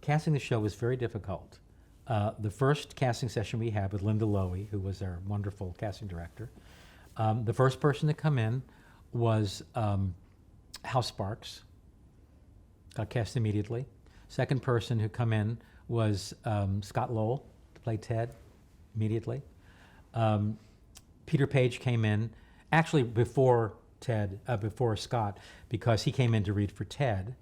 casting the show was very difficult. The first casting session we had with Linda Lowy, who was our wonderful casting director, the first person to come in was Hal Sparks, got cast immediately. Second person who come in was Scott Lowell to play Ted immediately. Peter Page came in, actually before Scott, because he came in to read for Ted.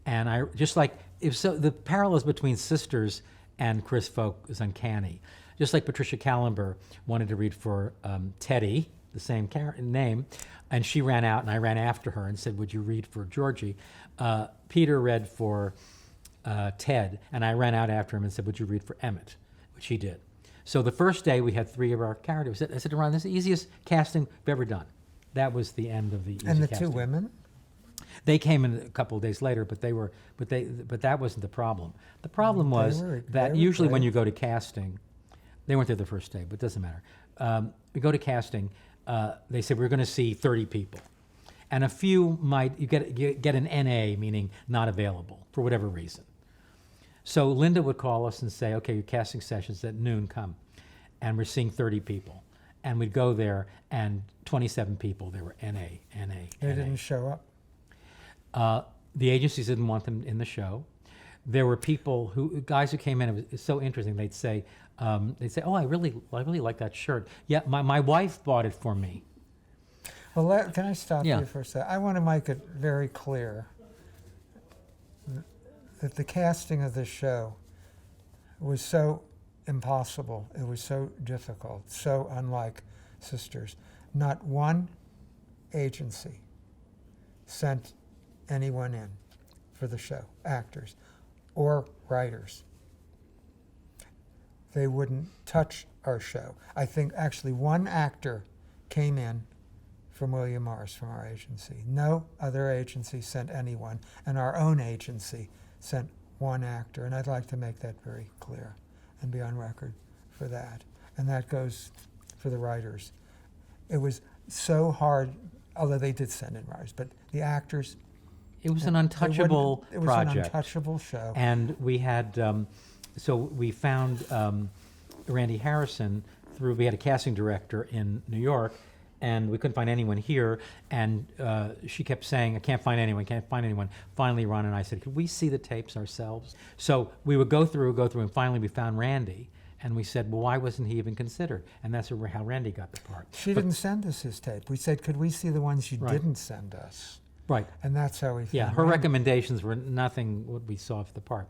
And I just like, the parallels between Sisters and Chris Folk is uncanny. Just like Patricia Callenber wanted to read for Teddy, the same name, and she ran out and I ran after her and said, would you read for Georgie? Peter read for Ted, and I ran out after him and said, would you read for Emmett? Which he did. So the first day we had 3 of our characters. I said to Ron, this is the easiest casting we've ever done. That was the end of the easy And the casting. 2 women? They came in a couple of days later, but that wasn't the problem. The problem was that usually when you go to casting, they weren't there the first day, but it doesn't matter. We go to casting, they said we're going to see 30 people. And a few you get an NA, meaning not available, for whatever reason. So Linda would call us and say, okay, your casting session's at noon, come. And we're seeing 30 people. And we'd go there, and 27 people, they were NA. They didn't show up? The agencies didn't want them in the show. There were guys who came in, it was so interesting, they'd say, oh, I really like that shirt. Yeah, my wife bought it for me. Well, can I stop you for a second? I want to make it very clear that the casting of this show was so impossible. It was so difficult, so unlike Sisters. Not one agency sent anyone in for the show, actors or writers. They wouldn't touch our show. I think actually one actor came in from William Morris, from our agency. No other agency sent anyone, and our own agency sent one actor, and I'd like to make that very clear and be on record for that. And that goes for the writers. It was so hard, although they did send in writers, but the actors... It was an untouchable project. It was an untouchable show. And we had, so we found Randy Harrison we had a casting director in New York, and we couldn't find anyone here, and she kept saying, I can't find anyone. Finally, Ron and I said, could we see the tapes ourselves? So we would go through, and finally we found Randy, and we said, well, why wasn't he even considered? And that's how Randy got the part. She didn't send us his tape. We said, could we see the ones you didn't send us? Right. And that's how we found her Randy. recommendations were nothing what we saw for the part.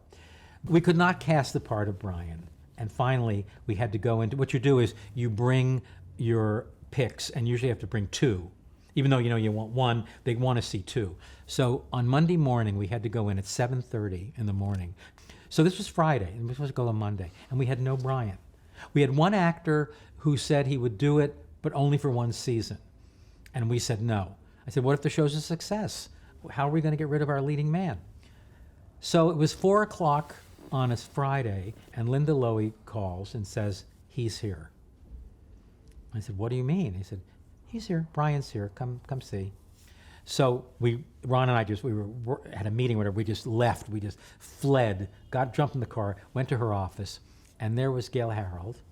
We could not cast the part of Brian, and finally we had to go into, what you do is you bring your picks, and usually you have to bring 2. Even though you want 1, they want to see 2. So on Monday morning, we had to go in at 7:30 in the morning. So this was Friday, and we were supposed to go on Monday, and we had no Brian. We had one actor who said he would do it, but only for 1 season. And we said no. I said, what if the show's a success? How are we going to get rid of our leading man? So it was 4 o'clock on a Friday, and Linda Lowy calls and says, he's here. I said, what do you mean? He said, he's here, Brian's here, come see. So Ron and I had a meeting, whatever, we just left, we just fled, jumped in the car, went to her office, and there was Gail Harold,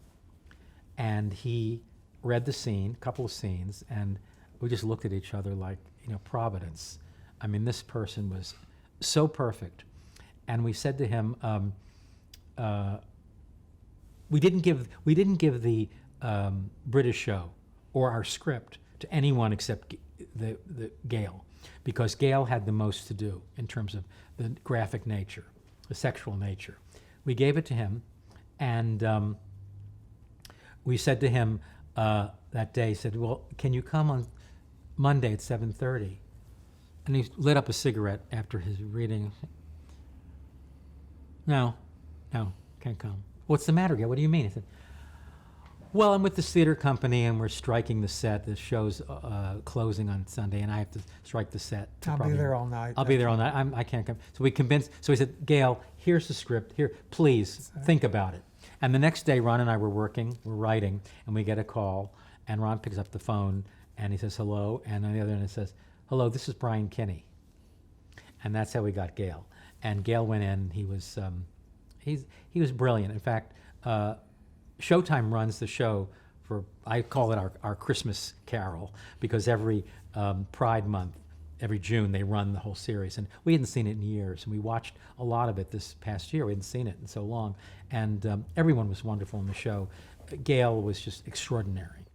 and he read the scene, a couple of scenes, and we just looked at each other like, Providence. I mean, this person was so perfect. And we said to him, we didn't give the British show or our script to anyone except the Gail, because Gail had the most to do in terms of the graphic nature, the sexual nature. We gave it to him, and we said to him that day, said, well, can you come on Monday at 7:30? And he lit up a cigarette after his reading. No, can't come. What's the matter, Gail? What do you mean? He said, well, I'm with this theater company and we're striking the set. The show's closing on Sunday and I have to strike the set. I'll be there all night. I'll be there all night. I can't come. So he said, Gail, here's the script. Here, please think about it. And the next day, Ron and I we're writing, and we get a call, and Ron picks up the phone and he says, hello. And on the other end it says, hello, this is Brian Kinney. And that's how we got Gail. and Gail went in. He was he was brilliant. In fact, Showtime runs the show for, I call it our Christmas Carol, because every Pride Month, every June, they run the whole series. And we hadn't seen it in years, and we watched a lot of it this past year. We hadn't seen it in so long. And everyone was wonderful in the show. Gail was just extraordinary.